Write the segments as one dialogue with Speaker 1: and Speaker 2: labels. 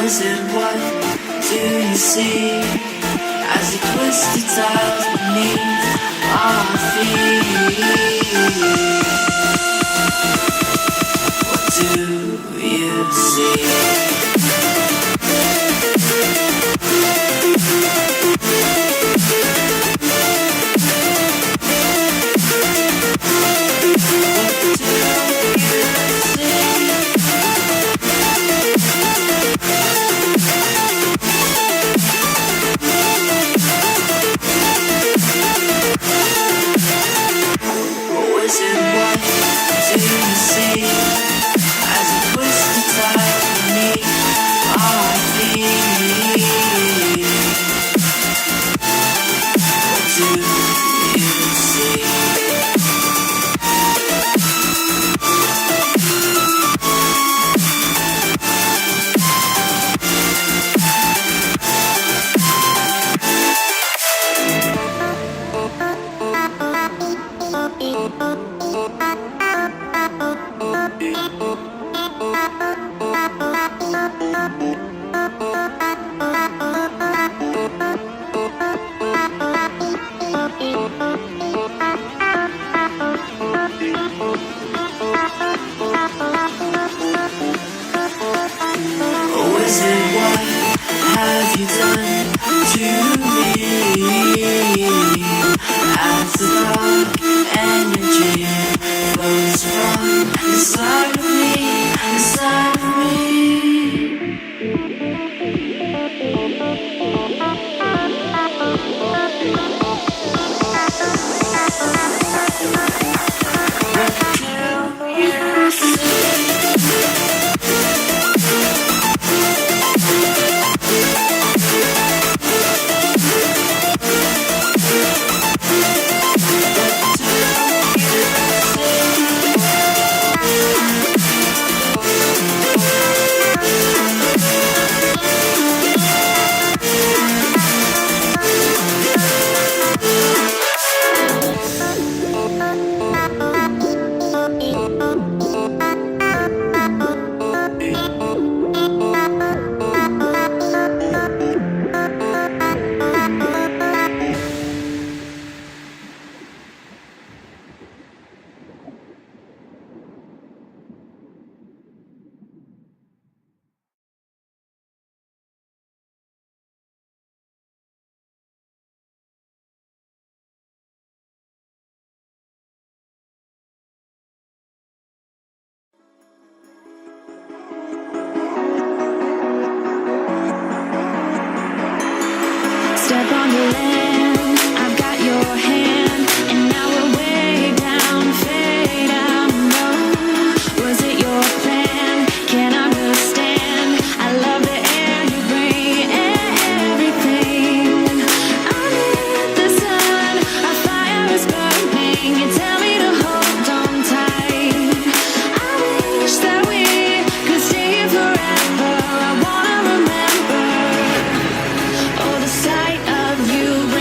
Speaker 1: wizard, what do you see as he twists the tiles beneath our feet? What do you see?
Speaker 2: Step on the land, I've got your hand, and now we're way down, fade out low. Was it your plan? Can't understand. I love the air you bring, everything. Under the sun, our fire is burning. You tell me to hold on tight. I wish that we could stay here forever. I wanna remember. Oh, the sight of you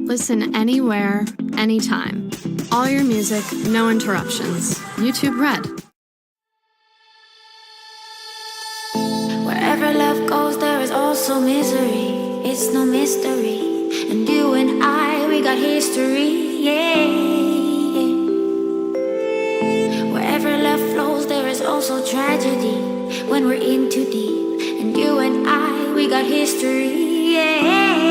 Speaker 3: Listen anywhere, anytime. All your music, no interruptions. YouTube Red.
Speaker 1: Wherever love goes, there is also misery. It's no mystery. And you and I, we got history, yeah. Wherever love flows, there is also tragedy when we're in too deep. And you and I, we got history, yeah.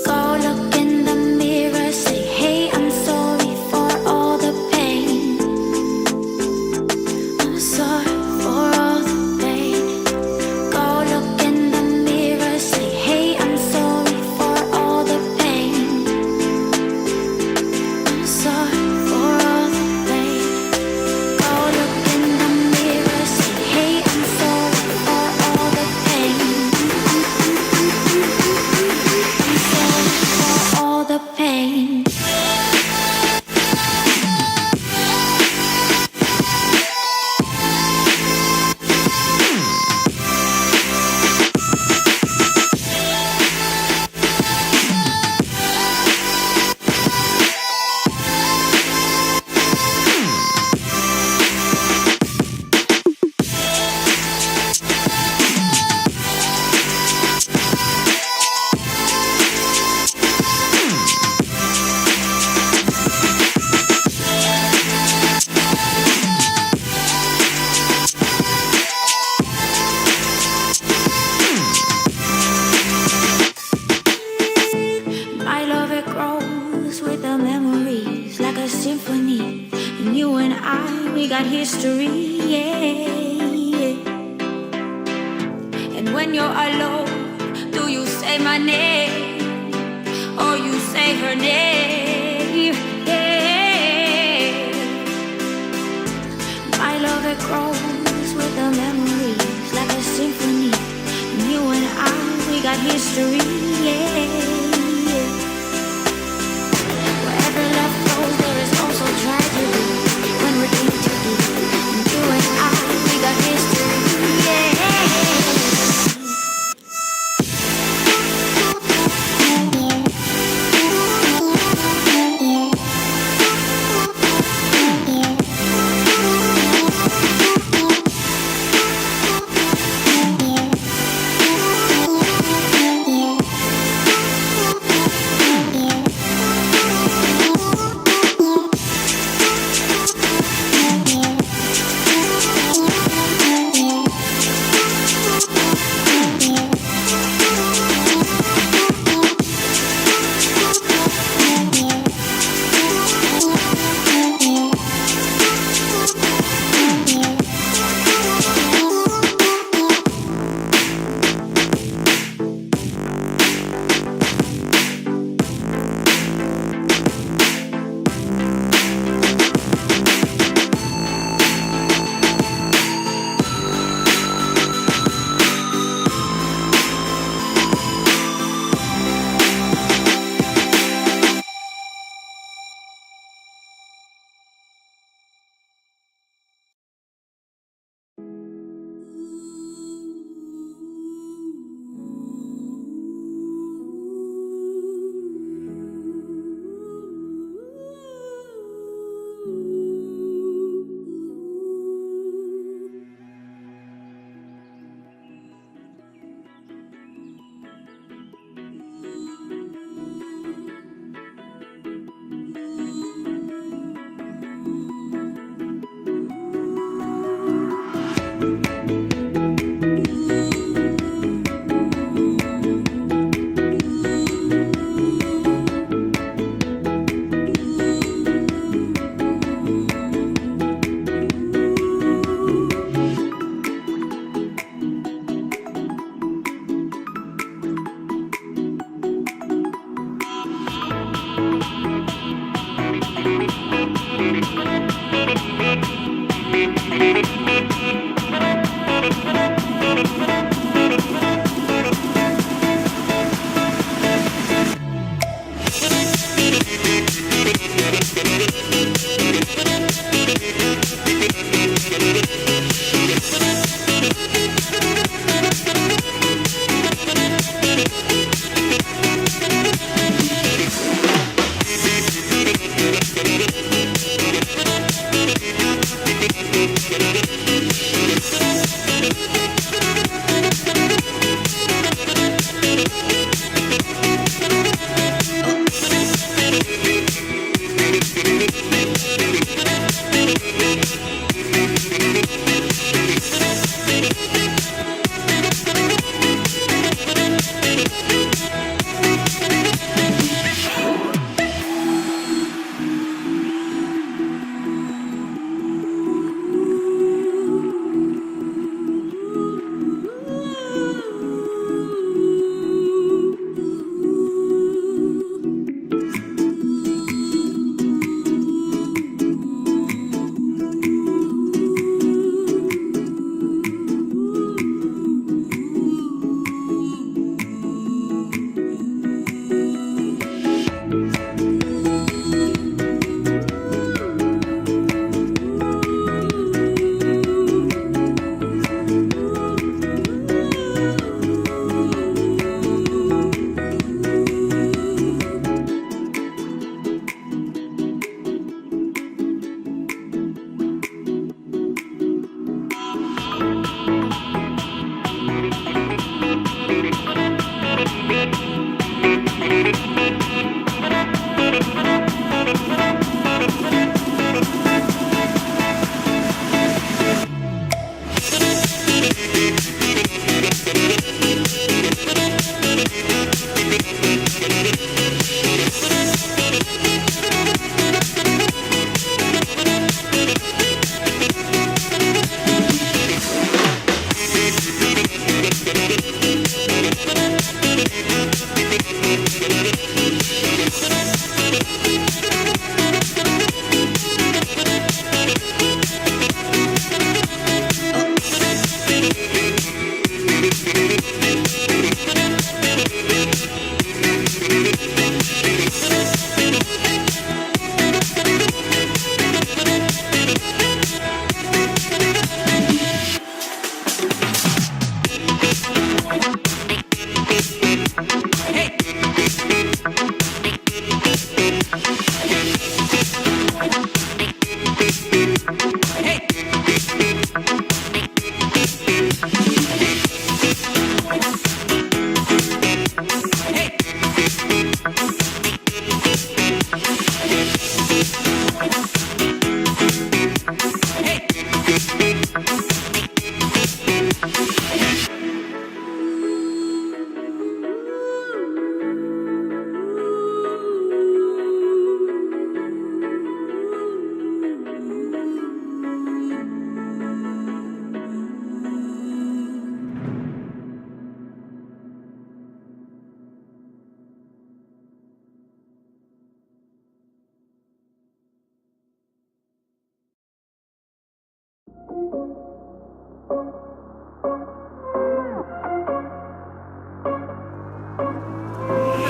Speaker 1: Go look in the mirror, say, hey, I'm sorry for all the pain. I'm sorry for all the pain. Go look in the mirror, say, hey, I'm sorry for all the pain. I'm sorry for all the pain. Go look in the mirror, say, hey, I'm sorry for all the pain. I'm sorry for all the pain. My love, it grows with the memories like a symphony. And you and I, we got history, yeah. And when you're alone, do you say my name or you say her name? Yeah. My love, it grows with the memories like a symphony. And you and I, we got history, yeah. Wherever love goes, there is also tragedy when we're in too deep. And you and I, we got history, yeah.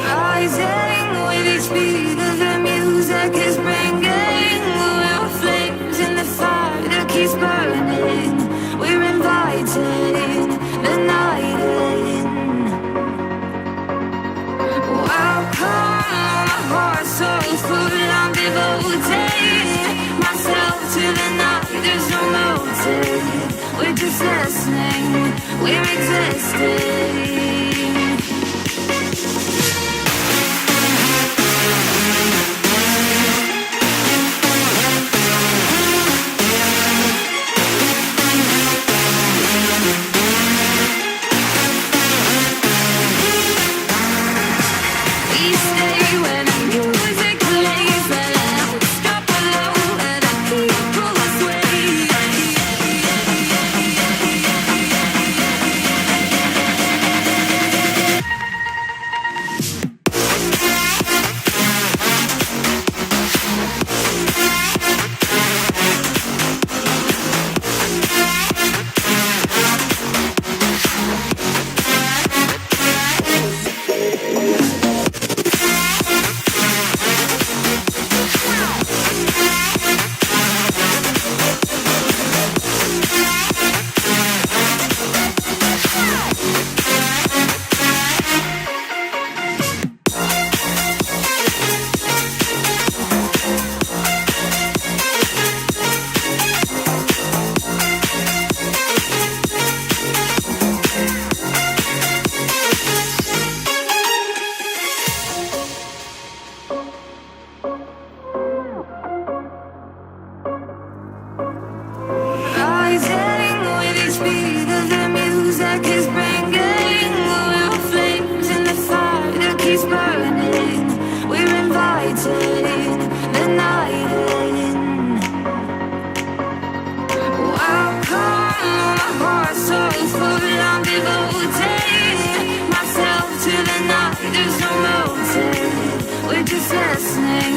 Speaker 1: Rising with each beat of the music is bringing real flames in the fire that keeps burning. We're inviting the night in. Welcome, my heart so full. I'm devoting myself to the night. There's no motive. We're just listening. We're existing. vibrating with each beat of the music is bringing. We're flames in the fire that keeps burning. We're inviting the night in. Welcome, my heart's so full. I'm devoting myself to the night. There's no motive. We're just listening.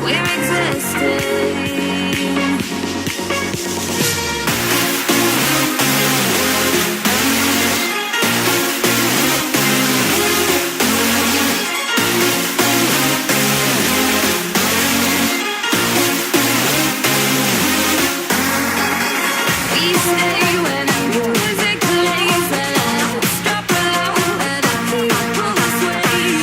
Speaker 1: We're existing. We stay when the music plays. Let's drop below and the people sway.